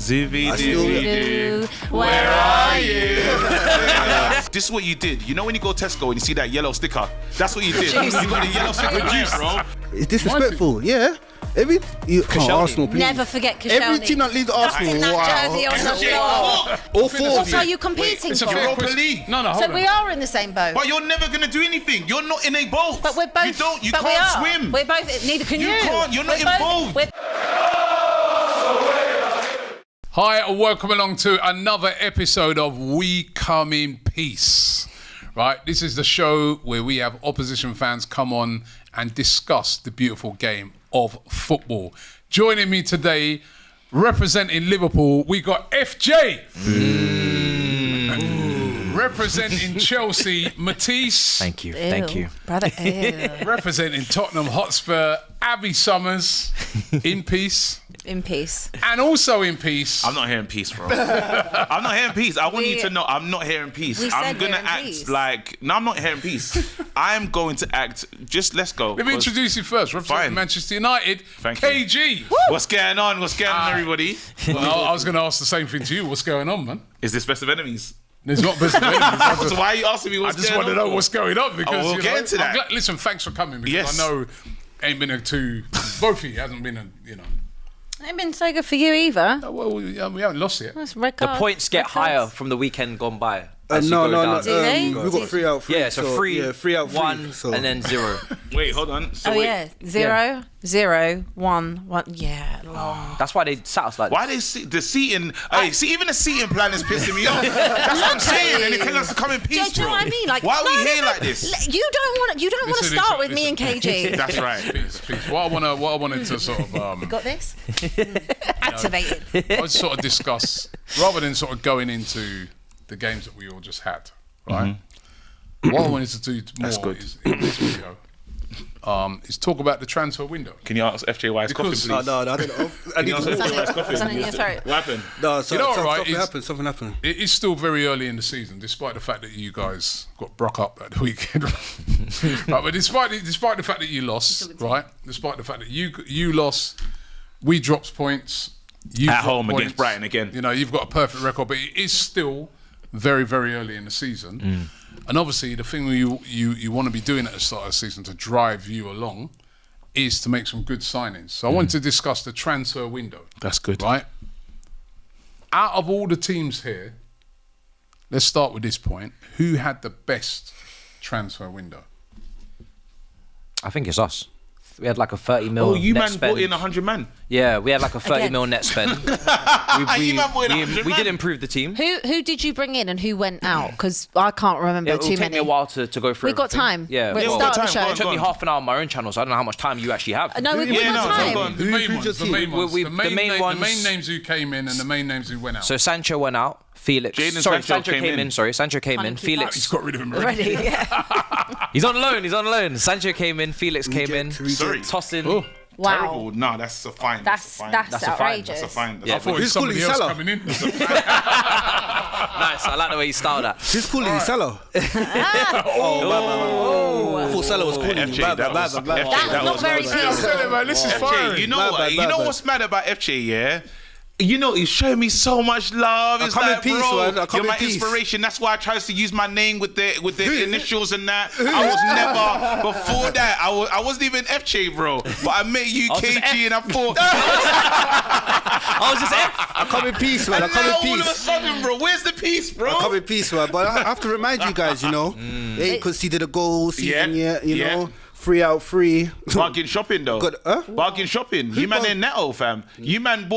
Zibby-dibby-doo, where are you? This is what you did. You know when you go to Tesco and you see that yellow sticker? That's what you did. You got a yellow sticker juice, bro. It's disrespectul, yeah. Arsenal, please. Never forget Koscielny. Every team that leaves Arsenal, that jersey on the floor. All four of What you. are you competing for? Europa League. No, hold So on. we are in the same boat. But you're never going to do anything. You're not in a boat. But we're both. You but can't we are. swim. We're both. Neither can you. You can't. You're not involved. Hi, and welcome along to another episode of We Come in Peace. Right, this is the show where we have opposition fans come on and discuss the beautiful game of football. Joining me today, representing Liverpool, we got FJ. Representing Chelsea, Matisse. Thank you. Brother. Representing Tottenham Hotspur, Abby Summers. In peace. In peace. And also in peace. I'm not hearing peace, bro. I'm not hearing peace. I want you to know I'm not hearing peace. I'm going to act like... No, I'm not hearing peace. I'm going to act... Just let's go. Let me introduce you first. Representing Manchester United, Thank KG. you. What's going on? What's going on, everybody? Well, I was going to ask the same thing to you. What's going on, man? Is this best of enemies? There's not best of enemies. So why are you asking me what's going on? I just want to know what's going on because we'll get into that. Listen, thanks for coming because Yes. I know ain't been both of you hasn't been Ain't been so good for you either. well, we haven't lost yet. That's red The card. points get Red cards. higher from the weekend gone by. No. Do they? We've got 3 out 3. Yeah, so three, 3 out 3. 1, and then 0. Wait, hold on. So Oh wait. yeah, 0, 0, 1, 1. Yeah, long. That's why they sat us like Why they the seating? Hey, see, even the seating plan is pissing me off. That's what I'm saying, and they tell us to come in peace, Do you know bro. what I mean? Like, why are we no, here like this? You don't want to Listen, start with me and listen. KG. That's right. Peace. What I wanted to sort of Got this? Activated. I would sort of discuss rather than sort of going into the games that we all just had, right? What I wanted to do more is in this video is talk about the transfer window. Can you ask FJ why he's coughing, please? No, I don't know. Can you ask FJ why he's coughing? Something in your throat. What happened? No, You know what, right? something happened. It is still very early in the season, despite the fact that you guys got broke up at the weekend. Right, but despite the fact that you lost, right? Despite the fact that you lost, we dropped points. You At dropped home points. against Brighton again. You know, you've got a perfect record, but it is still very, very early in the season. And obviously, the thing you want to be doing at the start of the season to drive you along is to make some good signings. So I wanted to discuss the transfer window. That's good. Right? Out of all the teams here, let's start with this point. Who had the best transfer window? I think it's us. We had like a 30 mil Oh, you net man spend. brought in 100 man. Yeah, we had like a 30 Again. mil net spend. You man brought in 100 we man. did improve the team. Who did you bring in and who went out? Because I can't remember It'll too take many. me a while to go through. We got everything. time. Yeah, We're at well, the start of the time. show. it took me half an hour on my own channel, so I don't know how much time you actually have. No, we've Yeah, got no, time. hold on. The main who's your ones. The team? main ones. We- The the main main na- ones- the main names who came in and the main names who went out. So Sancho went out. Felix. Jadon Sorry, Sancho Sancho came in. Sorry, Sancho came Can't in. keep Felix. He's got rid of him already. Ready? Yeah. He's on loan. Sancho came in. Felix came in. Sorry. Tossing. Wow. Terrible. No, that's a fine. That's a fine. outrageous. That's a fine. Yeah, I thought it was Who's somebody calling else Salah? coming in. Nice. I like the way you styled that. Who's calling you Salah? I thought Salah was calling you. FJ, that was That's not very nice. good. I'm telling you, man, this is FJ, fine. you know Bad, what? bad, You bad, know bad. what's mad about FJ, yeah? You know, he's showing me so much love. It's come in like, peace, bro, man. I come you're in my peace. inspiration. That's why I tries to use my name with the initials and that. I was never before that. I wasn't even FJ, bro. But I met you, was just KG, and I thought. I was just I come in peace, man. I And come now in all of a peace. sudden, bro, where's the peace, bro? I come in peace, man. But I have to remind you guys, they ain't conceded a goal season yet, you know. 3 out 3. Bargain shopping though. Huh? Bargain shopping. You man in Neto, fam. You man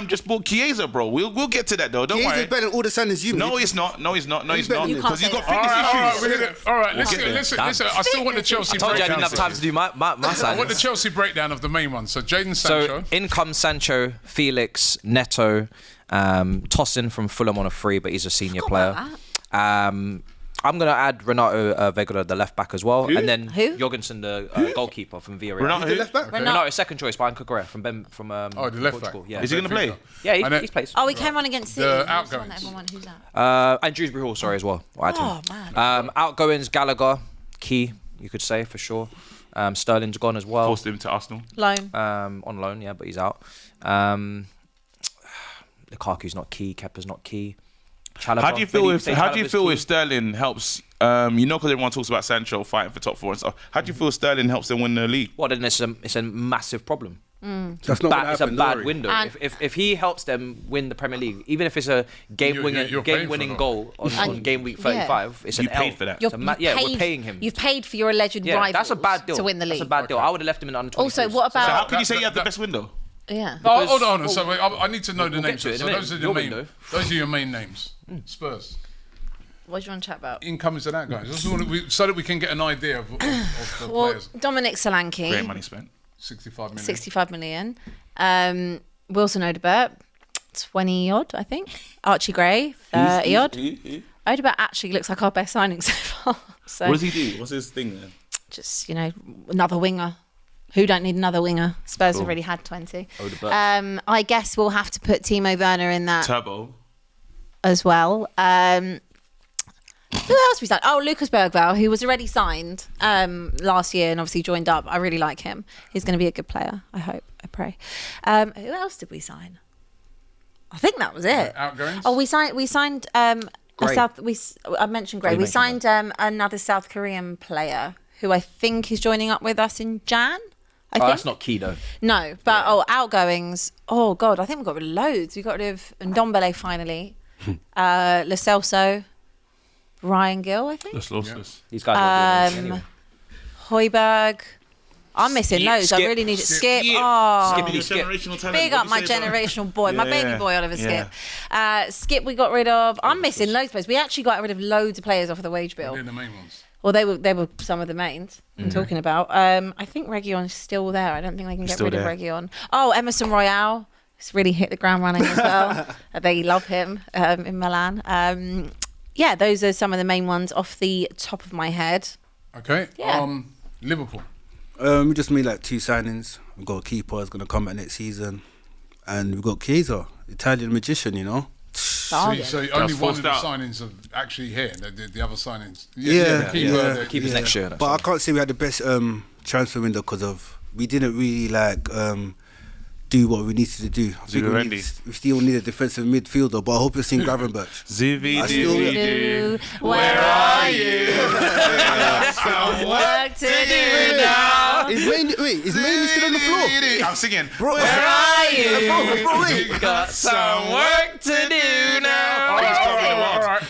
just bought Chiesa, bro. We'll get to that though. Don't He's worry. better than all the signings you No, made. he's not. No, he's not. No, he's better not. than- You can't Because he's say got that. fitness All right, issues. listen. I still want the Chelsea I told you I breakdown. didn't have time to do my I want the signings. Chelsea breakdown of the main ones. So Jadon Sancho. So in comes Sancho, Felix, Neto, Tosin from Fulham on a free, but he's a senior player. I'm going to add Renato Vega, the left back as well. And then Who? Jorgensen, the goalkeeper from Villarreal. Renato The left back? Renato. Renato is second choice behind Kagura from the left Portugal. back. Yeah, Is he gonna play? Yeah, And then- he's plays. Oh, he came on against City. The Who's the one outgoings. that everyone who's that? And Dewsbury Hall, sorry, as well. I'll add him. Oh, man. Outgoings, Gallagher, key, you could say, for sure. Sterling's gone as well. Forced him to Arsenal. Loan. On loan, yeah, but he's out. Lukaku's not key. Kepa's not key. Chalobah, How do you feel if Sterling helps? Because everyone talks about Sancho fighting for top 4 and stuff. How do you feel Sterling helps them win the league? Well, then it's a massive problem. That's not It's a happen, bad Laurie. window. And- If he helps them win the Premier League, even if it's a You're paying game-winning for that. goal on game week 35, it's an You paid L. for that. It's a we're paying him. You've paid for your alleged Yeah, rivals that's a bad deal. to win the league. That's a bad deal. I would have left him in under 23s. Also, what So how about... can you say you have the that- best window? Yeah. Oh, hold on. So wait, I need to know the We'll get names. to it in So a those are minute. the Your main. window. Those are your main names. Spurs. What do you want to chat about? Incomings and outgoings. So that we can get an idea of the Well, players. Dominic Solanke, Great money spent. 65 million. 65 million. Wilson Odobert, 20-odd, I think. Archie Gray, 30-odd. Odobert actually looks like our best signing so far. So What does he do? What's his thing then? just, another winger. Who don't need another winger? Spurs have already had 20. Odobert. I guess we'll have to put Timo Werner in that Turbo. as well. Who else we signed? Oh, Lucas Bergvall, who was already signed last year and obviously joined up. I really like him. He's going to be a good player, I hope. I pray. Who else did we sign? I think that was it. Outgoings? Oh, we signed a Gray. I mentioned Gray. Oh, you We mentioned signed another South Korean player who I think is joining up with us in Jan. I think. That's not key though. No, but outgoings. Oh God, I think we got rid of loads. We got rid of Ndombele finally, Lo Celso, Ryan Gill, I think, That's lossless. These guys are good anyway. Hoiberg. I'm missing loads. I Skip. really need it. Skip. Skip. Oh, Skippity skip. Generational talent. big What up do my you say about- generational boy, my baby Yeah, boy, Oliver yeah. Skip. Skip, we got rid of. I'm missing loads of players. We actually got rid of loads of players off of the wage bill. They're the main ones. Well, they were some of the mains I'm talking about. I think Reguilon's still there. I don't think they can get still rid of there. Reguilon. Oh, Emerson Royale. He's really hit the ground running as well. They love him in Milan. Yeah, those are some of the main ones off the top of my head. Okay. Yeah. Liverpool. We just made like 2 signings. We've got a keeper who's going to come back next season. And we've got Chiesa, Italian magician, So Bargain. only one of the forced out. signings are actually here. The other signings. Yeah, the keeper, yeah. the- Keepers next year. But I can't say we had the best transfer window because we didn't really do what we needed to do. I think we still need a defensive midfielder, but I hope it's in Gravenberch. Zivi, I still- Where are you? Some work to do now. Is Mainly still on the floor? I'm singing. Bro, Where are you? Bro, wait. Got some work to do now.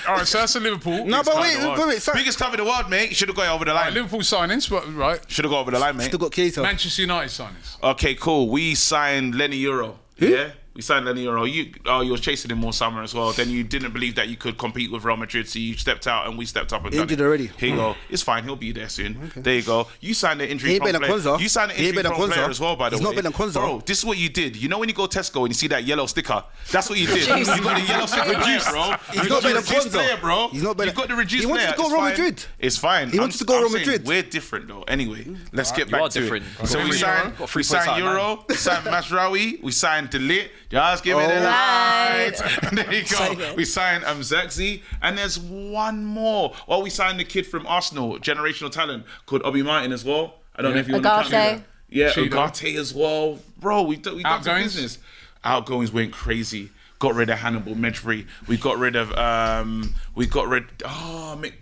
All right. So that's a Liverpool. No, but wait. Biggest club in the world, mate. Should have gone over the line. Liverpool signings, right? Should have gone over the line, mate. Still got Chiesa. Manchester United signings. Okay, cool. We signed Lenny Euro. Yeah? We signed Lenny Euro. You were chasing him all summer as well. Then you didn't believe that you could compete with Real Madrid, so you stepped out and we stepped up and done Injured it. already. Here you go. It's fine. He'll be there soon. There you go. You signed the He injury ain't prone better player. than Konza. You signed the He ain't injury better prone than player Konza. as well, by the He's way. not better than Konza. Bro, this is what you did. You know when you go Tesco and you see that yellow sticker? That's what you did. You got the yellow sticker reduced, bro. He's You not got the better than reduced Konza. player, bro. He's not better. You got the reduced He wanted player. to go It's Real fine. Madrid. It's fine. He wanted to go I'm Real saying Madrid. We're different though. Anyway, let's get You back are to different. it. So we signed Got 3 we signed points out of Euro, we signed Masraoui, we signed Delit. Just give me the Right. light. There you So go. good. We signed Xerxes, and there's one more. Well, we signed the kid from Arsenal, generational talent, called Obi Martin as well. I don't know if you want to count Ugarte. that. Yeah, Cheeto. Ugarte as well. Bro, we done some Outgoings? business. Outgoings went crazy. Got rid of Hannibal Medbury. We got rid of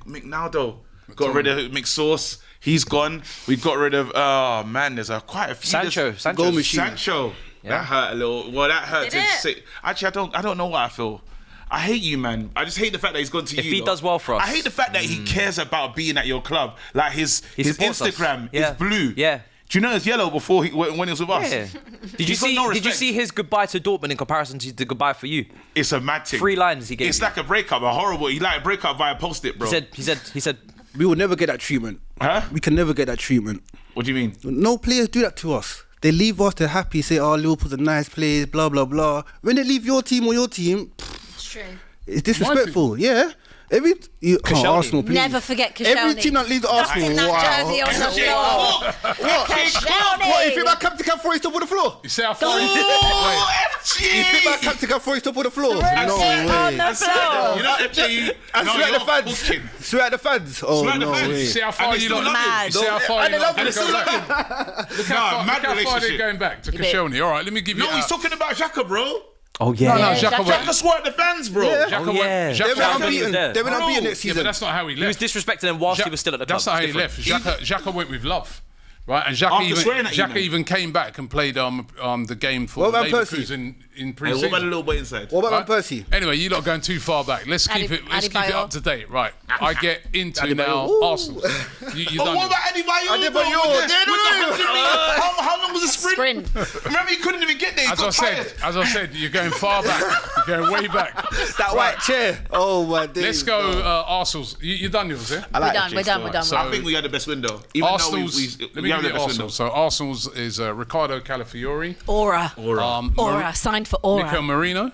McNaldo. Got rid of McSauce. He's gone. We got rid of there's quite a few. Sancho. Goal machine. Sancho. That hurt a little. Well, that hurt Did to it? say. Actually, I don't know what I feel. I hate you, man. I just hate the fact that he's gone to you. If he though. does well for us. I hate the fact that he cares about being at your club. Like his supports us. Instagram Yeah. is blue. Yeah. Do you know it's yellow before when he was with us? Yeah. Did you He's got see? no Did you respect. see his goodbye to Dortmund in comparison to the goodbye for you? It's a mad thing. 3 lines he gave. It's you. like a breakup, a horrible. He like a breakup via post-it, bro. He said. We will never get that treatment. Huh? We can never get that treatment. What do you mean? No players do that to us. They leave us, they're happy, say, oh, Liverpool's a nice place, blah, blah, blah. When they leave your team, It's true. it's disrespectful. Yeah. Arsenal, please. Never forget Every Koscielny. team that leaves Arsenal, Putting that wow. jersey on the floor. What? Koscielny. What, if you about Captain Cap Forest up on the floor? You see how far? You think about Captain Cap Forest up on the floor? No Jersey on way. the floor. You know, FJ, And no, swear at the you're fans. cooking. Swear at the fans. Oh, Swear at the no fans. way. You see how far And they you still lot? love him. You see how far And you they lot love him. go back? Look how far mad they're relationship. going back to Yeah, but- Koscielny. All right, let me give you. No, he's talking about Xhaka, bro. Oh yeah. No, Yeah, Xhaka Xhaka swore at the fans, bro. Xhaka Oh, yeah. went. They were Xhaka unbeaten. there. They were Bro, unbeaten next yeah, but season. that's not how he He was left. disrespecting them whilst he was still at the club. That's not how he It's left. Xhaka went with love. Right, and After swearing at you, Xhaka man. even came back and played the game for What about Percy? Leverkusen in Hey, pre-season. what about the little boy inside? What about Right? Percy? Anyway, you're not going too far back. Let's keep it Adebayor. up to date. Right. I get into now Ooh. Arsenal. You Oh, done what it. about Adebayor? Adebayor, bro? With the- they with the don't 100 meter. How long was the sprint? Sprint. Remember, he couldn't even get there. He As got tired. you're going far back. You're going way back. That white chair. Oh my days. Let's go Arsenal's. You done yours, yeah? I like We're done. We're done. So- I think we had the best window. Even Arsenal's. though Let me we give have you the best Arsenal. window. So Arsenal's is Ricardo Calafiori. Aura. Mar- Signed for Aura. Mikel Marino.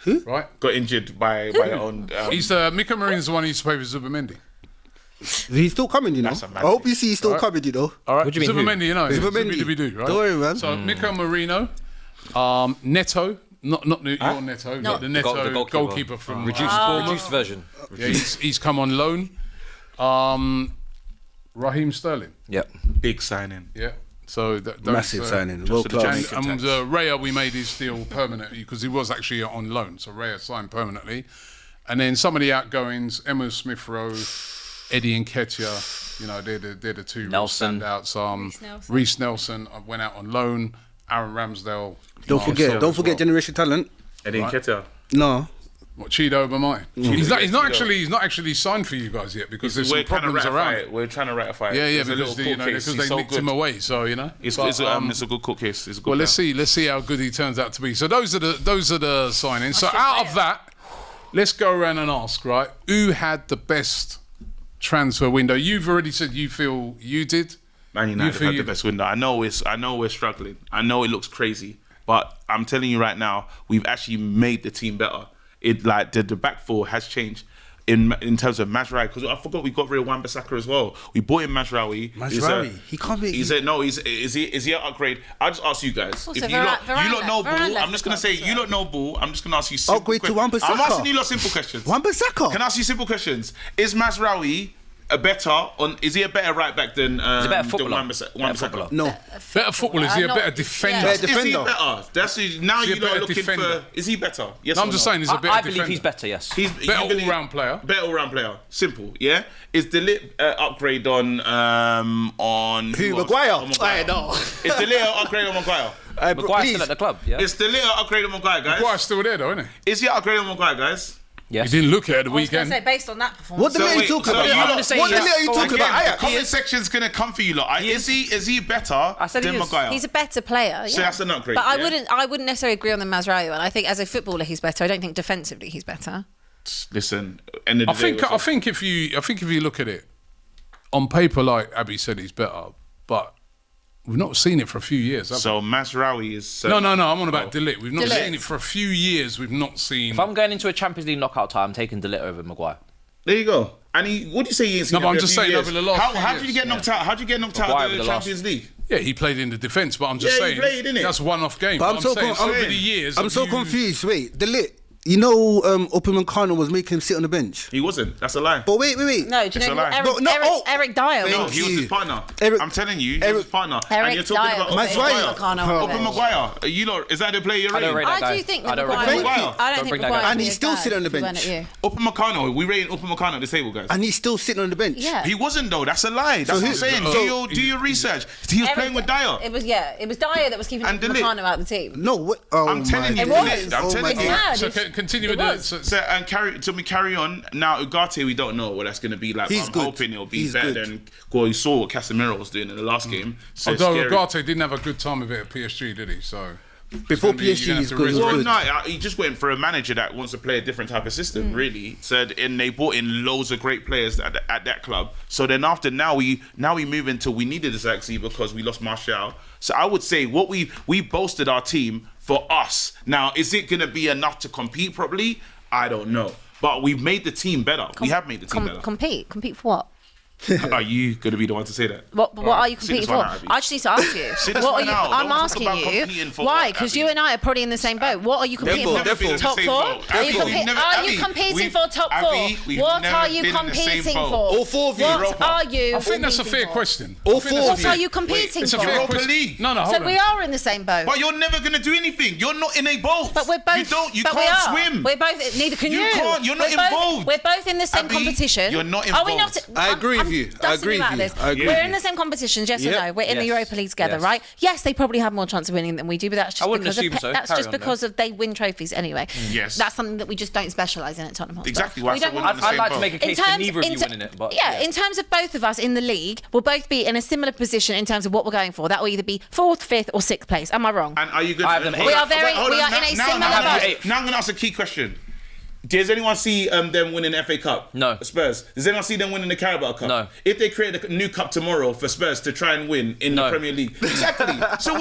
Who? Right. Got injured by their own. He's Mikel Marino's the one who used to play with Zubimendi. He's still coming, you know. That's a mad I hope thing. you see he's still coming, you know. All right. What do you mean, who? Zubimendi, you know. Zubimendi. Zubimendi, right? Don't worry, man. So Mikel Marino, Neto, not your Neto, No. but the Neto The goalkeeper from reduced version. Yeah, he's come on loan. Raheem Sterling. Yep. Big signing. Yeah. So those, Massive signing. World for the class. Jamaican And tax. Raya, we made his deal permanent because he was actually on loan. So Raya signed permanently. And then some of the outgoings, Emma Smith-Rowe, Eddie Nketiah, you know, they're the two real Nelson. standouts. Reece Nelson went out on loan. Aaron Ramsdale. Don't forget Generation Talent. Eddie Nketiah. No. What, Chido Obamai? He's not actually signed for you guys yet because there's some We're trying to problems ratify around. it. We're trying to ratify it. Yeah, There's a because little court case. because He's they so nicked good. him away. So you know, It's But, a good court case. It's a good well, let's player. see how good he turns out to be. So those are the signings. So out of that, let's go around and ask, right? Who had the best transfer window? You've already said you feel you did. Man United feel had you- the best window. I know we're struggling. I know it looks crazy, but I'm telling you right now, we've actually made the team better. It like the back four has changed in terms of Mazraoui, because I forgot we got rid of Wan-Bissaka as well. We bought in Mazraoui. Mazraoui, he can't be. Is he an upgrade? I'll just ask you guys. Also, If you lot Varane know ball, left I'm just gonna the say club, you so- lot know ball. I'm just gonna ask you simple Upgrade to questions. Wan-Bissaka. I'm asking you lot simple questions. Wan-Bissaka. Can I ask you simple questions? Is Mazraoui is he a better right back than He's a better footballer. Wan-Bissaka? No. Better footballer. Is he a better defender? Better Is he defender. better? That's now Is he a you lot are better looking defender? for. Is he better? Yes. No, or I'm just no? saying he's a better I defender. believe he's better, yes. He's Better all-round player. Better all-round player. Simple. Yeah. Is De Ligt upgrade on Who, else? Maguire? On I know. Is De Ligt upgrade on Maguire? Maguire's Please. still at the club, yeah? Is De Ligt upgrade on Maguire, guys? Maguire's still there, though, isn't he? Is he upgrade on Maguire, guys? Yes. He didn't look at it at the I was going weekend. to say, based on that performance. What the minute are you talking about? I'm gonna say What the yes. minute are you talking Again, about? the Ajax. comment section's gonna come for you lot. Is he better said than he is. Maguire? He's a better player. So yeah. that's an upgrade, But yeah? I wouldn't necessarily agree on the Mazraoui one. I think as a footballer he's better. I don't think defensively he's better. Listen, end of the day, I think if you look at it on paper, like Abby said, he's better, but we've not seen it for a few years. Have so Mazraoui is we? No. I'm on about De Ligt. We've not De Ligt. seen it for a few years. We've not seen. If I'm going into a Champions League knockout tie, I'm taking De Ligt over Maguire. There you go. And what do you say he ain't seen? No, but I'm every just few saying years? over the last few How did you years. get knocked out? How did you get knocked out Maguire of the over the last- Champions League? Yeah, he played in the defence, but I'm just Yeah, he saying played, innit? that's one-off game. But But I'm saying I'm over the years. I'm have so you- confused. Wait, De Ligt. You know, Upamecano was making him sit on the bench. He wasn't. That's a lie. But wait. No, do you It's know a who lie. Eric Dyer No, was? he was his partner. Eric- I'm telling you, he was Eric- his partner. Eric and you're talking Dyer about was Open Maguire. Maguire. Open Open Maguire. You know, is that the player you're I don't rating? rate that I guy. do think I that don't Maguire. rate Maguire. I don't Don't think bring that Maguire guy. would And be he's as still bad sitting on the if he went bench. at you. Open Meccano, we rating Open Meccano at the table, guys. And he's still sitting on the bench. Yeah. He wasn't though. That's a lie. That's So what I'm who- saying. so- Do your research. He was playing with Dyer. It was Dyer that was keeping And De Ligt. Meccano out of the team. No, what? Oh I'm telling my you, days. It was. I'm Oh telling my you. It's days. mad. So It's- continue it with was. the. So and carry on. Now Ugarte, we don't know what that's going to be like. He's I'm good. hoping it'll be He's better good. than. Well, you saw what Casemiro was doing in the last game. So it's Although scary. Ugarte didn't have a good time of it at PSG, did he? So Before You're gonna PSG, have he's to good. He was Well, good. no, he just went for a manager that wants to play a different type of system, really. Said, and they brought in loads of great players at that club. So then after now we move into we needed a Zaxi because we lost Martial. So I would say what we bolstered our team for us. Now, is it going to be enough to compete properly? I don't know. But we've made the team better. We have made the team better. Compete for what? Are you going to be the one to say that? What are you competing this for? one out, Abby. I just need to ask you. Sit this What one are you? out. I'm Don't talk asking about you. competing for Why? what, Because Abby? you and I are probably in the same boat. What are you competing Therefore, for? therefore. Top Same four? boat. Are you, Abby, we've never- are you Abby, competing we've- for top four? Abby, we've What never are you been in the competing same for? boat. All four of you. What Europa. are you? I think that's a fair competing for? question. All I think four that's of a What are fair- you competing It's a for? fair Europa question. League. No, hold So on. we are in the same boat. But you're never going to do anything. You're not in a boat. But we're both. You don't. You but we can't are. swim. We're both. Neither can you. You can't. You're not We're both- involved. We're both in the same Abby, competition. you're not Are we not? involved. I agree with you. I dusting agree you out with of you. this. I agree We're with in you. the same competitions, yes Yep. or no? We're in the Yes. Europa League together, Yes. right? Yes, they probably have more chance of winning than we do, but that's just I wouldn't because assume of, so. that's Carry just on, because of they win trophies anyway. Yes. That's something that we just don't specialise in at Tottenham Hotspur. Exactly why I We said don't we're want on the I'd same like to boat. make a case for neither of you winning it, but yeah, in terms of both of us in the league, we'll both be in a similar position in terms of what we're going for. That will either be 4th, 5th, or 6th place. Am I wrong? And are you good? I have them hold eight. on, We are very- hold on, we are now- in a now- similar now- boat. Now I'm going to ask a key question. Does anyone see them winning the FA Cup? No. Spurs. Does anyone see them winning the Carabao Cup? No. If they create a new cup tomorrow for Spurs to try and win in the No. Premier League, exactly. So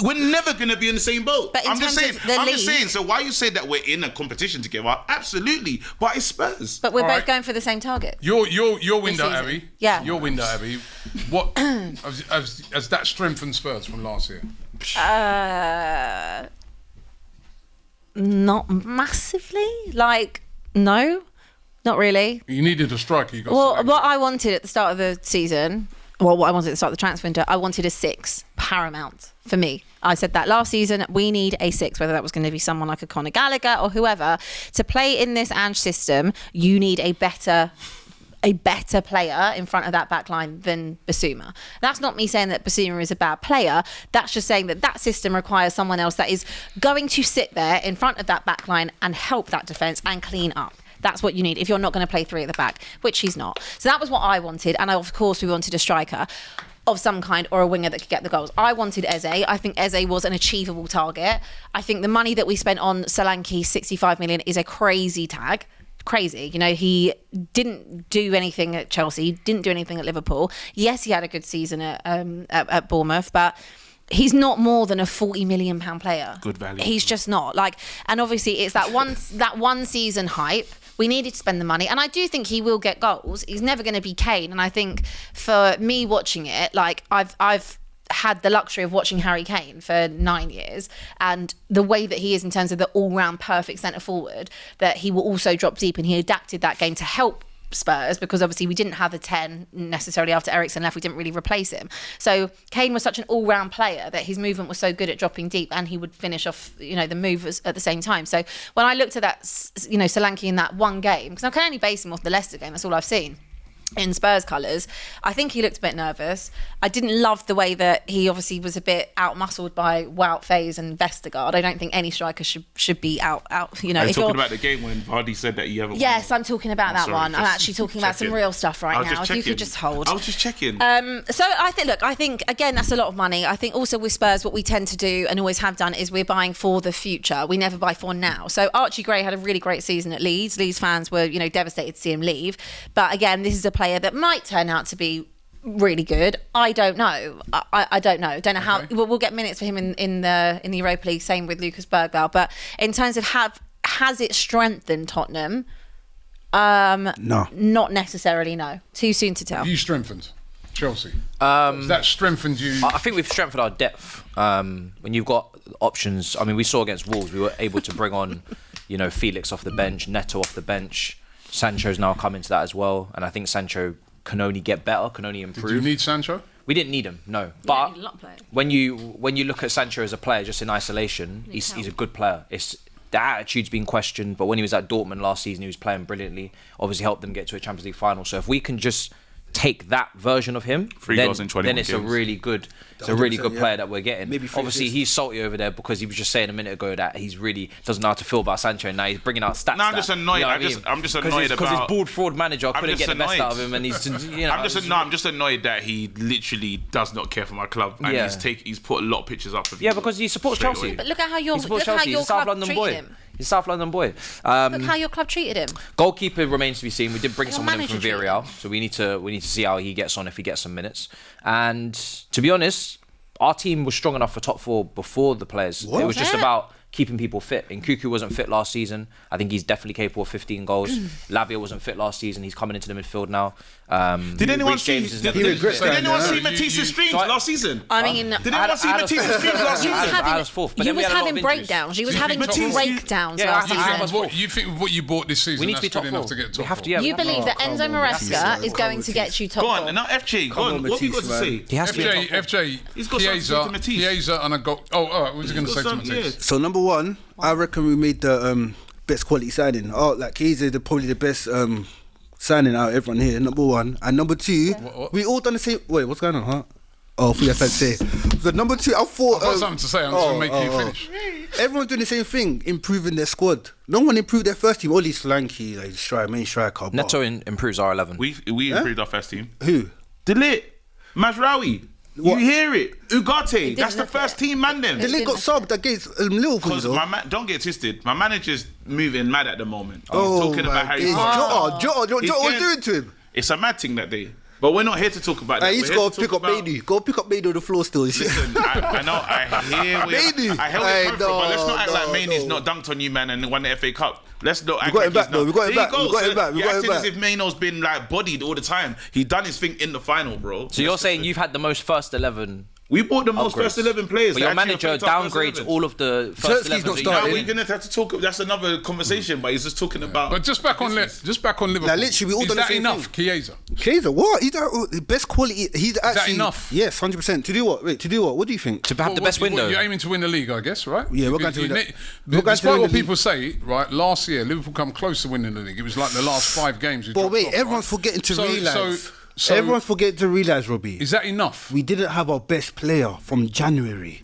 we're never going to be in the same boat. But in I'm just terms saying. of the I'm just league- saying. So why you say that we're in a competition together? Absolutely, but it's Spurs. But we're All both right. going for the same target. Your window, season. Abby. Yeah. Your window, Abby. What has that strengthened Spurs from last year? Not massively. Like, no, not really. You needed a striker. You got Well, selected. what I wanted at the start of the season, well, what I wanted at the start of the transfer window, I wanted a 6, paramount for me. I said that last season, we need a 6, whether that was going to be someone like a Conor Gallagher or whoever. To play in this Ange system, you need a better player in front of that back line than Basuma. That's not me saying that Basuma is a bad player. That's just saying that that system requires someone else that is going to sit there in front of that back line and help that defence and clean up. That's what you need if you're not going to play 3 at the back, which he's not. So that was what I wanted. And of course, we wanted a striker of some kind or a winger that could get the goals. I wanted Eze. I think Eze was an achievable target. I think the money that we spent on Solanke, 65 million, is a crazy tag. Crazy. You know, he didn't do anything at Chelsea, didn't do anything at Liverpool. Yes, he had a good season at Bournemouth, but he's not more than a £40 million player. Good value. He's just not. Like, and obviously it's that one season hype. We needed to spend the money, and I do think he will get goals. He's never going to be Kane, and I think for me watching it, like I've had the luxury of watching Harry Kane for 9 years, and the way that he is in terms of the all-round perfect centre forward, that he will also drop deep, and he adapted that game to help Spurs, because obviously we didn't have a 10 necessarily after Eriksen left. We didn't really replace him. So Kane was such an all-round player that his movement was so good at dropping deep, and he would finish off, you know, the movers at the same time. So when I looked at that, you know, Solanke in that one game, because I can only base him off the Leicester game, that's all I've seen, in Spurs colours, I think he looked a bit nervous. I didn't love the way that he obviously was a bit out-muscled by Wout Faes and Vestergaard. I don't think any striker should be out. You know, Are you if talking you're, about the game when Vardy said that you haven't yes, won? I'm talking about that sorry, one. I'm just actually talking about some checking. real stuff I right was now. just If you checking. could just hold. I was just checking. So I think again, that's a lot of money. I think also with Spurs, what we tend to do and always have done is we're buying for the future. We never buy for now. So Archie Gray had a really great season at Leeds. Leeds fans were, you know, devastated to see him leave. But again, this is a player that might turn out to be really good. I don't know. I don't know. Don't know how. We'll get minutes for him in the Europa League. Same with Lucas Bergvall. But in terms of has it strengthened Tottenham? No. Not necessarily. No. Too soon to tell. You strengthened Chelsea. Has that strengthened you? I think we've strengthened our depth. When you've got options, I mean, we saw against Wolves, we were able to bring on, you know, Felix off the bench, Neto off the bench. Sancho's now come into that as well, and I think Sancho can only get better, can only improve. Did you need Sancho? We didn't need him, no. But need a lot of players. when you look at Sancho as a player, just in isolation, he's a good player. It's the attitude's been questioned, but when he was at Dortmund last season, he was playing brilliantly. Obviously, helped them get to a Champions League final. So if we can just take that version of him, 3 then, goals in 21 then it's games. a really good, player yeah. that we're getting. Maybe 3 Obviously, assists. he's salty over there because he was just saying a minute ago that he's really doesn't know how to feel about Sancho, and now he's bringing out stats. No, I'm just annoyed. I'm just annoyed because about- his bald fraud manager couldn't just get the best annoyed. out of him, and he's you know. I'm just annoyed that he literally does not care for my club, and Yeah. he's put a lot of pictures up of Yeah, you because he supports straight Chelsea. away. But look at how He your supports club Chelsea. He's a South London treated boy. him. He's a South London boy. Look how your club treated him. Goalkeeper remains to be seen. We did bring Your someone in from manager Villarreal, so we need to see how he gets on if he gets some minutes. And to be honest, our team was strong enough for top 4 before the players. What? It was just Yeah. about keeping people fit. Nkunku wasn't fit last season. I think he's definitely capable of 15 goals. Lavia wasn't fit last season. He's coming into the midfield now. Did anyone see Matisse's streams last season? I mean, did anyone see Matisse's streams last season? He was having breakdowns. He was having breakdowns last season. You think what you bought this season? We need to be top four. To get top four. You believe that Enzo Maresca is going to get you top four? Go on, now FJ, go on. What have you got to say? He has to be FJ, He's got something to say to Matisse. Chiesa, and I got. Oh, all right. What was he going to say to Matisse? So number one, I reckon we made the best quality signing. Chiesa is probably the best signing out of everyone here. Number one, and number two, we all done the same. Wait, what's going on, huh? Oh, I thought you had something to say. So number two, I thought. I've got something to say. I'm just going to make you finish. Everyone's doing the same thing, improving their squad. No one improved their first team. Only Solanke, like main striker. Neto improves our 11. We improved our first team. Who? Delit, Mazraoui. What? You hear it? Ugarte. That's the first team man then. The league got subbed against Liverpool. Because though. don't get twisted. My manager's moving mad at the moment. Oh, talking about Harry Potter. Jota, what doing to him? It's a mad thing that day. But we're not here to talk about that. He's got to pick up Mainu. Go pick up Mainu on the floor still. Listen, I know, I hear Mainu. I held it perfect, but let's not act like Mainu's not dunked on you, man, and won the FA Cup. Let's not act like he's not. We got him back. You're acting as if Mainu's been like bodied all the time. He done his thing in the final, bro. So you're saying you've had the most first 11. We bought the most first 11 players. But your manager downgrades all of the first 11. Now we're gonna have to talk. That's another conversation. But he's just talking about. But just back on Liverpool. Like, literally, we all is done the that same enough, thing. Chiesa? What? He's the best quality. He's actually. Is that enough? Yes, 100%. To do what? Wait, to do what? What do you think? To have the best window. You're aiming to win the league, I guess, right? Yeah, we're going to win the league. Despite what people say, right? Last year, Liverpool come close to winning the league. It was like the last 5 games. But wait, everyone's forgetting to realise. Everyone's forgetting to realise, Robbie. Is that enough? We didn't have our best player from January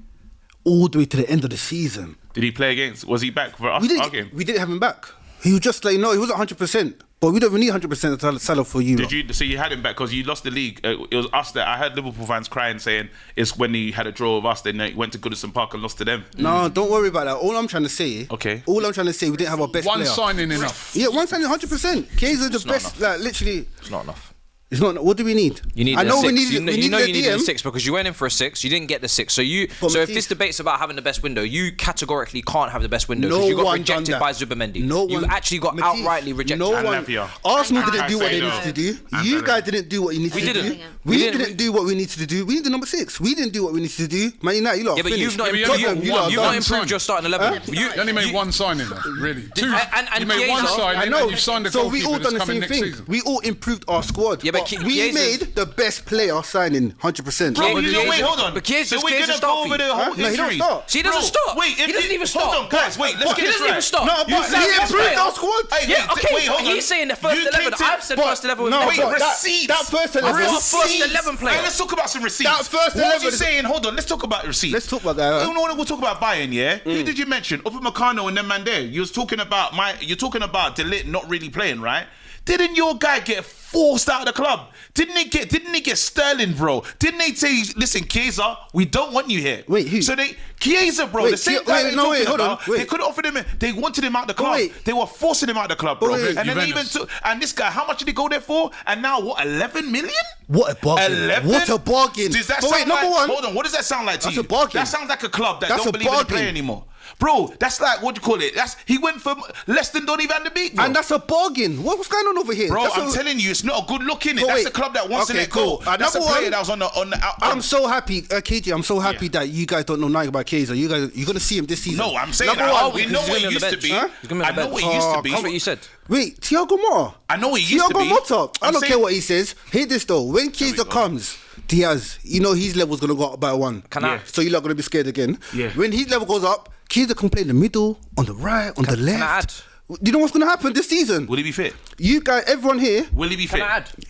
all the way to the end of the season. Did he play against? Was he back for us? Our game? We didn't have him back. He was just like, no, he wasn't 100%. But we don't even need 100% of Salah for you. So you had him back because you lost the league. It was us that I heard Liverpool fans crying, saying it's when he had a draw with us. Then he went to Goodison Park and lost to them. No, don't worry about that. All I'm trying to say. Okay. All I'm trying to say, we didn't have our best player. One signing enough. Yeah, one signing 100%. Chiesa is the best. Like literally. It's not enough. It's not. What do we need? You need I know a 6. we needed. You know you needed a DM. 6 because you went in for a 6. You didn't get the 6. So if this debate's about having the best window, you categorically can't have the best window because you got rejected by Zubimendi. You actually got outrightly rejected. No one. Arsenal didn't do what they needed to do. You guys didn't do what you needed to do. We didn't do what we needed to do. We need the number 6. We didn't do what we needed to do. Man United, you lot. Yeah, but finished. you've not improved your starting 11. You only made one signing, though. Really. 2. And you made one signing and you signed a goalkeeper. So we all done the same thing. We all improved our squad. Yeah, but we made the best player signing 100%. Bro, wait, hold on. But Chiesa so we're gonna go over the whole injury. He doesn't start. Wait, he doesn't even start. Hold on, guys. Wait, let's get this right. He doesn't even start. No, but he improved our squad. Yeah, okay. Wait, hold on. He's saying the first 11. I've said first 11 with receipts. That first 11. First 11 player. Let's talk about some receipts. That first 11. What was you saying? Hold on. Let's talk about receipts. Let's talk about that. We'll talk about Bayern. Yeah. Who did you mention? Upamecano and them man there. You was talking about You're talking about De Ligt not really playing, right? Didn't your guy get forced out of the club? Didn't he get Sterling, bro? Didn't they say, listen, Chiesa, we don't want you here? Wait, who? So Chiesa, bro, the same guy hold on. They could have offered him. They wanted him out the club. They were forcing him out the club, bro. And then even and this guy, how much did he go there for? And now what? 11 million? What a bargain! 11? What a bargain! Does that sound like? Hold on. What does that sound like to you? That's a bargain. That sounds like a club that don't believe in the player anymore. Bro, that's like, what do you call it? He went for less than Donny van der Beek, bro. And that's a bargain. What's going on over here? Bro, I'm telling you, it's not a good look in it. That's a club that wants to let go. That's a player that was on the I'm so happy, KJ, I'm so happy that you guys don't know nothing about Chiesa. You're going to see him this season. No, I'm saying we know what he used to be. I know what he used to be. That's what you said. Wait, Thiago Motta. I know what he used to be. Thiago Motta. I don't care what he says. Hear this though. When Chiesa comes, Diaz, you know his level's going to go up by 1. So you're not going to be scared again. When his level goes up, Chiesa can play in the middle, on the right, on the left. Do you know what's going to happen this season? Will he be fit? You guys, everyone here. Will he be fit?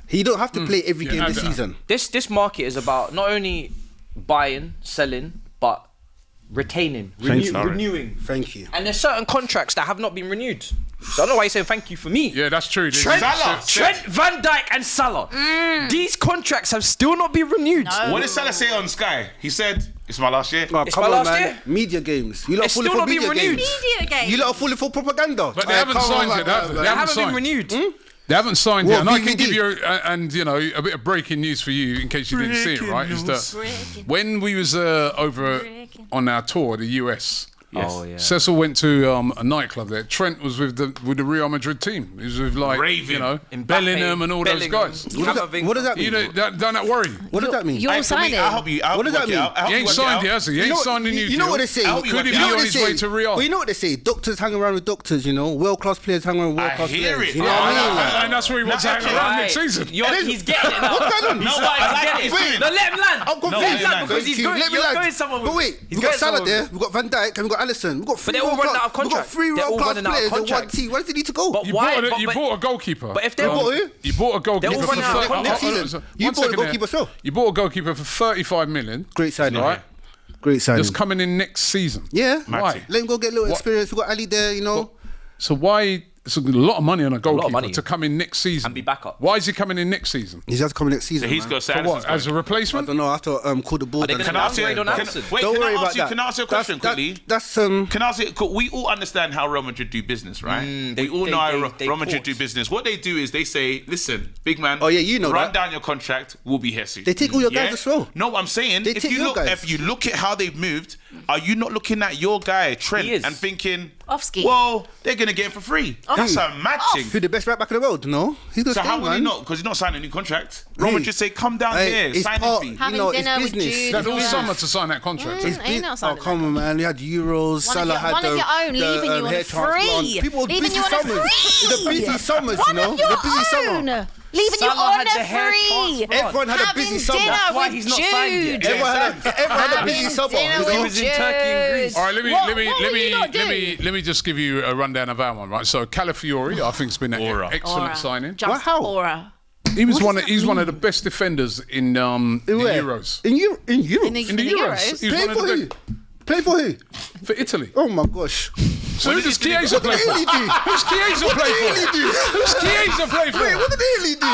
He don't have to play every game this season. This market is about not only buying, selling, but retaining, renewing. Thank you. And there's certain contracts that have not been renewed. So I don't know why you're saying thank you for me. Yeah, that's true. Trent, Van Dijk and Salah. These contracts have still not been renewed. What did Salah say on Sky? He said, it's my last year. It's my last year? Media games. You lot It's are still falling not for been media renewed. games. Media games. You lot are falling for propaganda. But they haven't signed it. They haven't been renewed. They haven't signed it. And I can VVD? give you a bit of breaking news for you in case you didn't see it, right? Is that when we was over on our tour, the US, Yes. Oh yeah. Cecil went to a nightclub there. Trent was with the Real Madrid team. He was with like Raving. you know Mbappe, Bellingham and all those Bellingham. guys. What does that You mean? don't that worry. What does that mean? You're signing. I'll help you. What does that mean? He ain't signed yet, has he? He ain't signed a new deal. You know what they say? I'll be Could he working be out. on his way to Real? Well, you know what they say? Doctors hang around with doctors, you know? World-class players hang around with world-class hear players. it. You know what I mean? And that's where he wants to hang around next season. He's getting it now. What's going on? No, I like he's what getting he's it. doing. No, let him land. I'm confused. Let him land because he's going. Let me You're land. going somewhere. But wait, He's we've got going Salah somewhere. there, we've got Van Dijk, and we've got Alisson. We've got But they're all running out of We've got contract. 3 They're all world-class running out of players and one contract. team. Where does he need to go? But You why? bought a goalkeeper. But if they're bought who? You bought a goalkeeper They're all for running out of next season. You bought a goalkeeper yourself. You bought a goalkeeper for 35 million. Great signing. Right? Great signing. That's coming in next season. Yeah. Why? Let him go get a little What? experience. We've got Ali there, you know. So why? It's a lot of money on a goalkeeper money. to come in next season And be backup. Why is he coming in next season? He's just coming next season. So he's man. got For what? As a I replacement? don't know. I have to call the board. Are they and gonna Can I ask you? downgrade on Can, Alisson? wait, Don't can worry I about ask you? that. Can I ask you a question quickly? That's Can I ask you? We all understand how Real Madrid do business, right? We all know how they Real Madrid court. do business. What they do is they say, "Listen, big man. Oh, yeah, you know run that. down your contract. We'll be here soon." They take all your guys as well. No, I'm saying They if take you your look, guys. if you look at how they've moved, are you not looking at your guy Trent He is. and thinking, Offski. well, they're gonna get him for free? That's a mad thing. who the best right back in the world? No, he's gonna So stay, how will he man. not? Because he's not signing a new contract. Real Madrid say, "Come down Hey, here, it's sign part- a fee." Having You know, it's dinner with business. Jude. That's all Yeah. summer to sign that contract. Ain't not Oh, signing come that. on, man. You had Euros. One Salah of had your own, leaving you on hair a free. transplant. People Leaving busy you on a summers. free. It's a busy summers, you One know. of your The busy summer. own. Leaving you Salah on had a the hair free. transplant. Everyone had a Having busy summer. dinner That's why with he's not signed yet. Jude. Everyone had a busy Having summer. dinner You know? with He was in Turkey and Greece. All right, let What will you not me just give you a rundown of our one, right? So Calafiori, I think, has been an Aura. excellent Aura. signing. Just How? aura. He was What does he's that one of mean? the best defenders in the Where? Euros. In Europe? In the In the Euros. He was Play one for of the who? best Play for who? for Italy. Oh my gosh. So who does Chiesa play for? What did he do? Who's Chiesa play What did he for? do? Who's Chiesa play for? Wait, what did he do?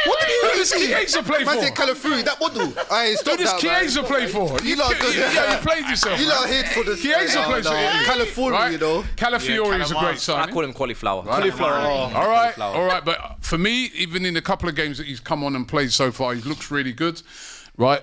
What did he Who really does do? Chiesa play Man for? said Calafuri, that model. I ain't Who stopped does that, man. Chiesa play for? You lot do- you played yourself. You man. lot hate for the Chiesa plays for Italy. California, Right? you know. Calafiori is a Yeah, great I signing. call him cauliflower. Cauliflower. All right. But for me, even in the couple of games that he's come on and played so far, he looks really good, right?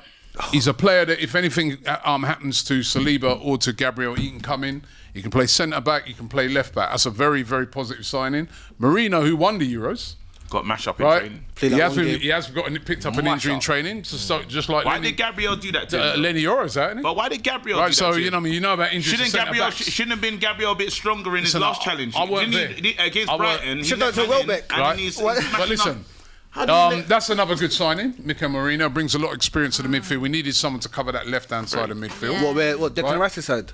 He's a player that if anything happens to Saliba or to Gabriel, he can come in. He can play centre back. He can play left back. That's a very, very positive signing. Marino, who won the Euros, Got mashed up in right? training. Played that one game. He has picked up an injury in training, just like Why Lenny, did Gabriel do that to him? Lenny Oro's out, isn't he? But why did Gabriel Right, do that so to you him? know, you know about injuries. Shouldn't to Gabriel centre-backs. shouldn't have been Gabriel a bit stronger in his Listen, last challenge? I weren't Didn't he- against I weren't- Brighton. he Should let have done man in, Welbeck, and right? he's What? mashing But listen, up. How do you let- that's another good signing. Mikel Marino brings a lot of experience to the midfield. We needed someone to cover that left-hand side of midfield. What, Declan Right. Rice's side?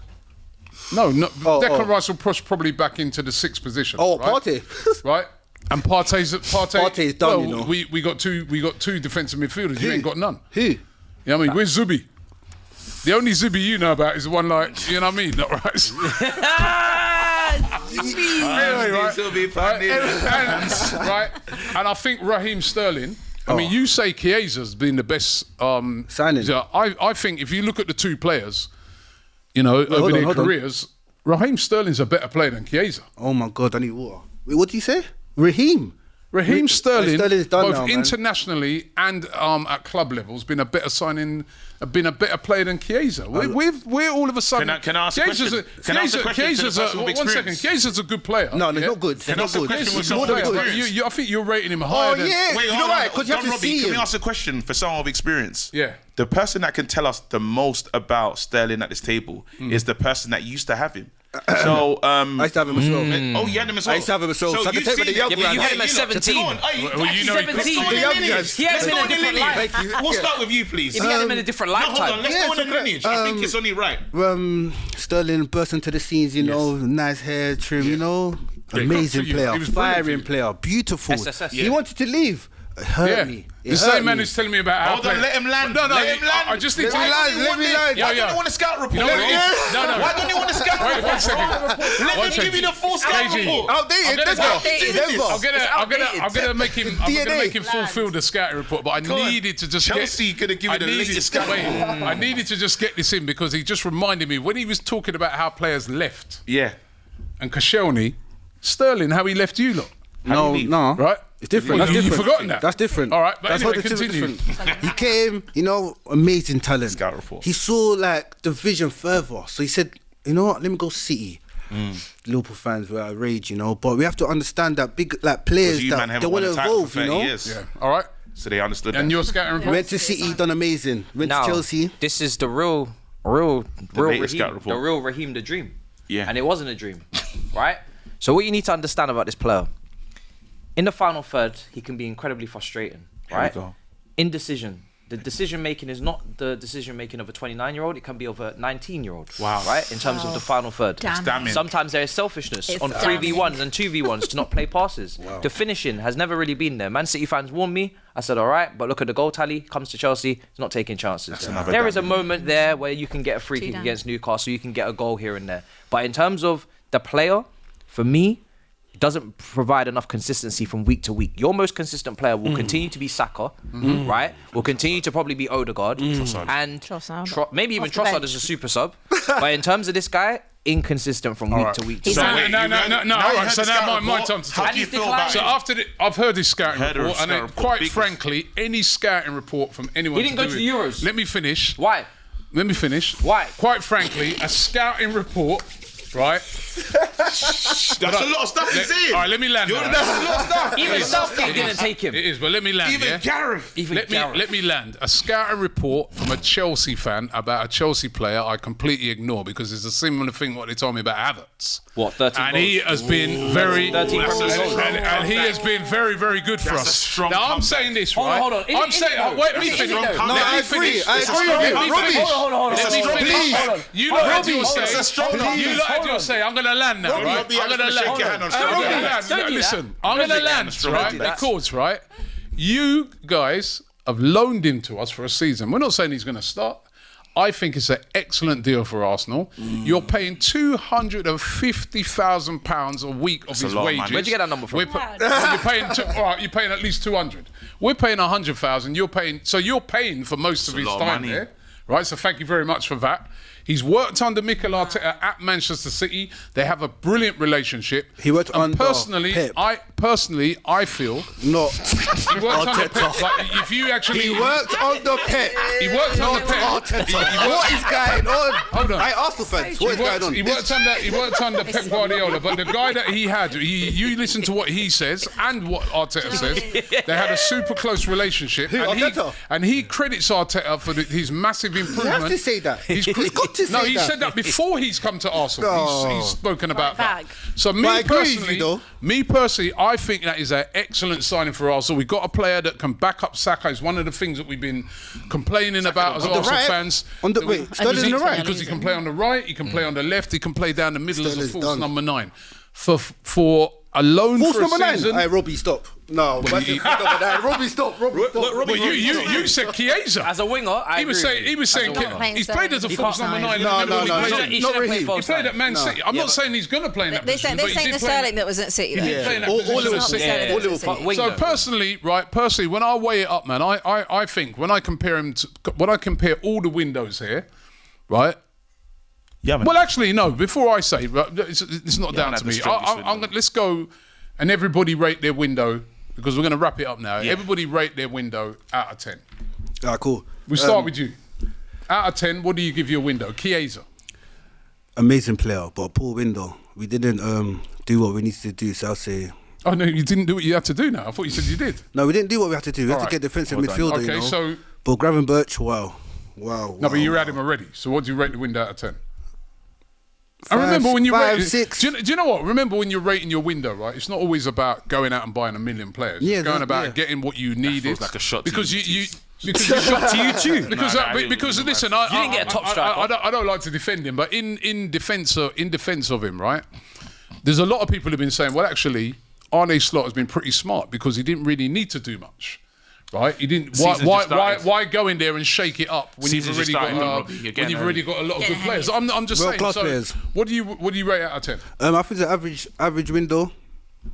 No, Declan oh. Rice will push probably back into the sixth position. Oh, right? Partey. Right? And Partey's Partey's done, well, you know. We got two defensive midfielders. You Who? ain't got none. Who? You know what I mean? Where's Zubi? The only Zubi you know about is the one like, you know what I mean? Not Rice. Anyway, right? Still be finding- Right? And I think Raheem Sterling, I mean, you say Chiesa's been the best Signing. so I think if you look at the two players, you know, over hold their on, hold on. careers, Raheem Sterling's a better player than Chiesa. Oh my God, I need water. Wait, what did you say? Raheem. Raheem Sterling, Sterling's done both now, man. internationally and at club levels, been a better signing, been a better player than Chiesa. We're all of a sudden. Can I ask a question? Can I ask a question to the person with one second. experience? Chiesa's a good player. No, he's yeah? not good. He's Can I not ask a good. question with He's someone more with than good. experience? I think you're rating him higher Oh than. yeah, Wait, you know hold why? on. Because you have Don to Robbie, see can we him. ask a question for someone with experience? Yeah. The person that can tell us the most about Sterling at this table is the person that used to have him. So, I used to have him as well. oh, you had him as well. I used to have him as well. So I you've could take with the seen young him. Yeah, but you lads. had him at 17. Come on, Well, you know he- 17. Let's go The in young the lineage. lads. He has Let's been go a in the different lineage. life. Thank you. We'll Yeah. start with you, please. If he had him in a different No, hold lifetime. on. Let's Yeah, go in it's the okay. lineage. I think it's only right. Sterling burst into the scenes, you know, nice hair trim, you know, amazing good for you. player, He was brilliant for firing you. player, beautiful. SSS. He wanted to leave. It hurt Yeah. me. The same man who's telling me about how. Hold on, let him land. No, Let him land. I just need Let to. me land, let me land. Why Yeah, don't you want a scout report? You know what it is? No. Why don't you want a scout Wait, report? one second. Let One him give second. you the full scout KG. report. Outdated. I'm gonna Let's go. go. Outdated. Denver. I'm gonna make him. I'm gonna make him fulfill the scouting report. But I on. needed to just Chelsea could have given the latest scout report. I needed to just get this in because he just reminded me when he was talking about how players left Yeah. and Koscielny, Sterling, how he left you lot. No, leave? no. Right? It's different. Well, That's you've different. forgotten that. That's different. All right, but That's anyway, what it's continue. different. He came, you know, amazing talent. Scout report. He saw like the vision further. So he said, you know what? Let me go City. Liverpool fans were outraged, you know. But we have to understand that big players that they want to evolve, you know. Years. Yeah. All right. So they understood. And that. your scouting report? Went to City, done amazing. Went Now, to Chelsea. this is the real latest scout Raheem, report. the real Raheem the Dream. Yeah. And it wasn't a dream, right? So what you need to understand about this player, in the final third, he can be incredibly frustrating, right? Here we go. Indecision. The decision making is not the decision making of a 29-year-old. It can be of a 19-year-old. Wow. Right? In terms of the final third. Damn. Sometimes there is selfishness It's on damning. 3v1s and 2v1s to not play passes. The finishing has never really been there. Man City fans warned me. I said, all right, but look at the goal tally. Comes to Chelsea, he's not taking chances. There is a moment there where you can get a free kick against Newcastle. You can get a goal here and there. But in terms of the player, for me, doesn't provide enough consistency from week to week. Your most consistent player will continue to be Saka, right? Will continue to probably be Odegaard, and Trossard. maybe even Off the Trossard bench. as a super sub. But in terms of this guy, inconsistent from week to week. So not- no. All right. So now my turn to How talk. do you feel about So it? after I've heard his scouting Heard of report, and scouting report, quite biggest. frankly, any scouting report from anyone. He didn't go to the Euros. Let me finish. Why? Let me finish. Why? Quite frankly, a scouting report, right? That's a lot of stuff he's saying. All right, let me land. That's now. a lot of stuff. Even Southgate didn't take him. It is, but let me land. Even yeah? Gareth. Even Let Gareth. me land. A scouting report from a Chelsea fan about a Chelsea player I completely ignore because it's a similar thing what they told me about Havertz. What, 13 And goals? he has been very 13 That's a goals. strong- and he has been very, very good for That's a us. strong Now I'm comeback. saying this, Hold on, right? hold on. Is I'm it- saying, is it- wait, let me is it finish. though? Let No, me I agree. finish. I It's a agree strong with you. comeback. Rubbish. Hold on. It's a Hold on. strong Please. comeback. You lot had your It's say. a strong You comeback. lot had your say. I'm going to land now, Robbie, right? you'll be I'm going to able to shake your hand land. on I'm strong going to comeback. Don't land. do Listen, that. I'm going to Don't do land, that. right? Don't do that. Because, right, you guys have loaned him to us for a season. We're not saying he's going to start. I think it's an excellent deal for Arsenal. You're paying £250,000 a week of his a lot of wages. money. Where'd you get that number from? You're paying. All right, you're paying at least 200. We're paying 100,000. You're paying. So you're paying for most of his lot of time money. there, right? So thank you very much for that. He's worked under Mikel Arteta at Manchester City. They have a brilliant relationship. He worked and under personally, Pep. I feel Not. he worked under Pep. Like, if you actually, He worked on the Pep. He worked under Pep. Arteta. What is going on? Hold on. I Arsenal fans. What is going on? He worked under Pep Guardiola, but the guy that he had, you listen to what he says and what Arteta says. They had a super close relationship. Who, Arteta? And he credits Arteta for his massive improvement. You have to say that. He's got to say No, that. he said that before he's come to Arsenal. Oh. He's spoken about Right that. back. So But I agree with you, though. me personally, I think that is an excellent signing for Arsenal. We've got a player that can back up Saka. It's one of the things that we've been complaining about as On the Arsenal right? fans. On the- That wait, Sterling's on the right? Because he can play on the right, he can play on the left, he can play down the middle as a Sterling's false done. number 9. For a loan False for a number 9. season. Hey, Robbie, stop. No, Well, you- Robbie, stop. Robbie, stop. Well, you said Chiesa. As a winger, I He was agree saying with you. Not playing he's played as a Sterling. false number 9. No, in the middle no, when he no. played. He Not shouldn't play Raheem. false He played nine. at Man City. I'm not saying he's going to play in that They're position. saying but he did the play Sterling that was at City. He did play in that All position. Liverpool. Not the Sterling that was at City. Wing So though. personally, when I weigh it up, man, I think when I compare all the windows here, right? Yeah, man. Well, actually, no. Before I say, right, it's not down man, to the me. strongest I'm window. let's go, and everybody rate their window because we're going to wrap it up now. Yeah. Everybody rate their window out of 10. Ah, cool. We start with you. Out of 10, what do you give your window? Chiesa. Amazing player, but a poor window. We didn't do what we needed to do, so I'll say. Oh no, you didn't do what you had to do. Now I thought you said you did. No, we didn't do what we had to do. We had All to right. get defensive Well done. midfielder, Okay, you know. so But Gravenberch, wow. no, but you had him already. So what do you rate the window out of 10? I Five, remember when you five, rated, 6. do you know what? Remember when you're rating your window, right? It's not always about going out and buying 1 million players. Yeah, it's going that- about yeah. getting what you needed. feels like a shot to because you, you Matisse. because you shot to you too. Because No, I didn't because mean listen, that. You didn't get a top striker. I don't like to defend him, but in defense of him, right? There's a lot of people who've been saying, well, actually, Arne Slot has been pretty smart because he didn't really need to do much. Right, he didn't. Season just started. Why go in there and shake it up when Season you've just already started, got Robbie. You're when getting you've already got a lot of good Getting players? ahead. I'm just saying. World-class So, players. what do you rate out of 10? I think it's an average window.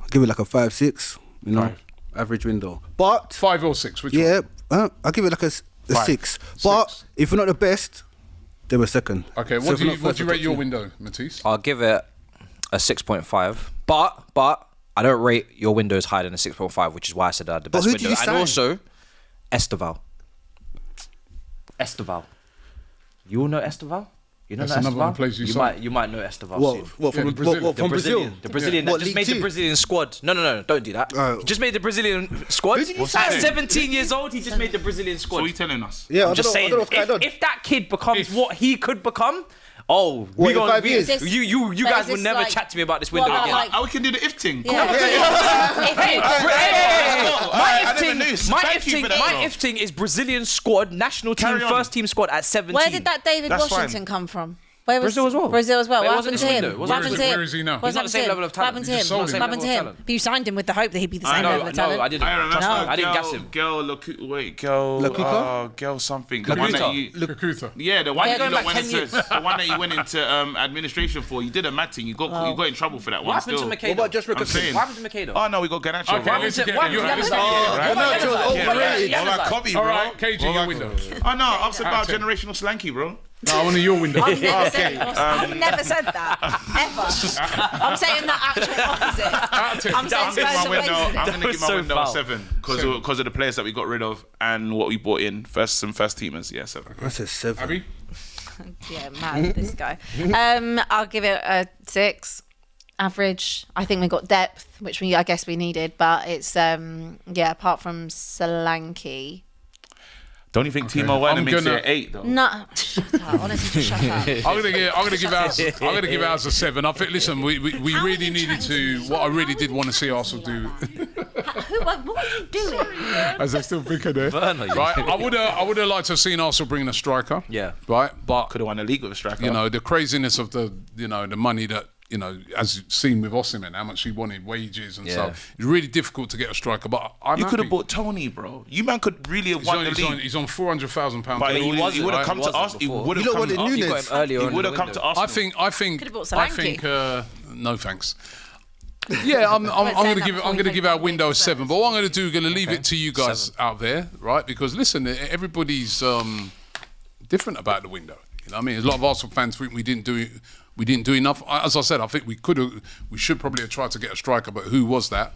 I'll give it like a 5-6. You know, average window. But 5 or 6? Which yeah, one? I'll give it like a 6. But 6. if we're not the best, then we're second. Okay, So what if do we're you not first, we're rate top your two. window, Matisse? I'll give it a 6.5. But I don't rate your windows higher than a 6.5, which is why I said I had the But best who window. did you And sign? also, Esteval. You all know Esteval? You know That's another one plays you signed. You might know Esteval What? soon. What from Yeah, Brazil. from Brazil? The Brazilian What, that just League made the Two? Brazilian squad. No, don't do that. Oh. He just made the Brazilian squad. Who did you At sign? 17 years old, he just made the Brazilian So squad. what are you telling us? Yeah, I'm just saying, if that kid becomes what he could become, What, in 5 years? You But guys is would this never like- chat to me about this window Well, again. like- Oh, we can do the if thing. Yeah. My if thing is Brazilian squad, national team, Carry on. first team squad at 17. Where did that David That's Washington fine. come from? Where was Brazil as well. Brazil as well. But it What wasn't happened to this him? window. It What wasn't happened this to him? Where is he now? What He's not happened the to same him? level of What talent. happened to You him? just sold What him. happened to him? Talent. But you signed him with the hope that he'd be the I same know, level of no, talent. I didn't. Trust me, I didn't gas him. Girl Lakuka? girl something. The one that Lakuta. you, Kakuta. yeah, the one Yeah, that you going went back 10 into, years. the one that you went into administration for. You did a mad thing. You got in trouble for that What one. happened to Still. Makeda? What about Josh I'm Richardson? saying. What happened to Makeda? Oh no, we got Garnacho. Okay, bro. let's get What you. happened to Yeah, Makeda? right. What happened to Garnacho, Makeda? overrated. What about Kobe, bro? All right, KG, your window. Oh no, ask about Out of 10. generational slanky, bro. No, I want to your window. I've never Okay, said I've never said that ever. I'm saying the actual opposite. I'm saying I'm giving Spurs my are window. wasted. I'm going to give my so window a foul. 7 because of the players that we got rid of and what we bought in. Some first teamers. Yeah, 7. I said 7. Abby? Yeah, mad this guy. I'll give it a 6. Average. I think we got depth, which I guess we needed, but it's apart from Solanke. Don't you think Timo Werner I'm makes gonna- it 8 though? No, shut up. Honestly, just shut up. I'm gonna give ours a 7. I think. Listen, we How really are you needed trying to to. What I really how did are want you to see trying Arsenal to do. What are you doing? As they still think of there. Werner, Right. I would have liked to have seen Arsenal bring in a striker. Yeah. Right. But Could have won the league with a striker. you know the craziness of the the money that. As you've seen with Osimhen, how much he wanted, wages and stuff. It's really difficult to get a striker, but I'm you could have happy. bought Tony, bro. You man could really have won the league. He's on £400,000. But He he would wasn't, have right? come He to wasn't us. He before. would have You come lot to wanted You got Nunes. him earlier He on would in have the come to window. Arsenal. I think. Could've bought I Solanke. think. No thanks. Yeah, I'm saying going that to before you give make our that window a big 7. But what I'm going to do, going to leave it to you guys 7. out there, right? Because listen, everybody's different about the window. You know what I mean? There's a lot of Arsenal fans think we didn't do enough. As I said, I think we should probably have tried to get a striker, but who was that?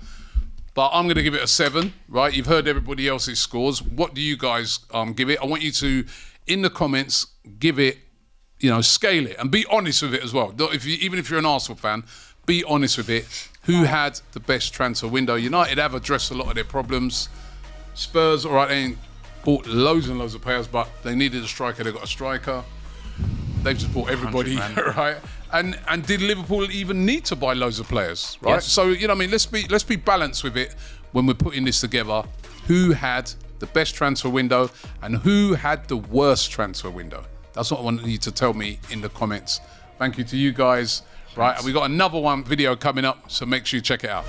But I'm going to give it a 7, right? You've heard everybody else's scores. What do you guys give it? I want you to, in the comments, give it, scale it and be honest with it as well. Even if you're an Arsenal fan, be honest with it. Who had the best transfer window? United have addressed a lot of their problems. Spurs, all right, they ain't bought loads and loads of players, but they needed a striker. They got a striker. They've just bought everybody, right? And did Liverpool even need to buy loads of players, right? Yes. So let's be balanced with it when we're putting this together. Who had the best transfer window and who had the worst transfer window? That's what I want you to tell me in the comments. Thank you to you guys, right? And we got another video coming up, so make sure you check it out.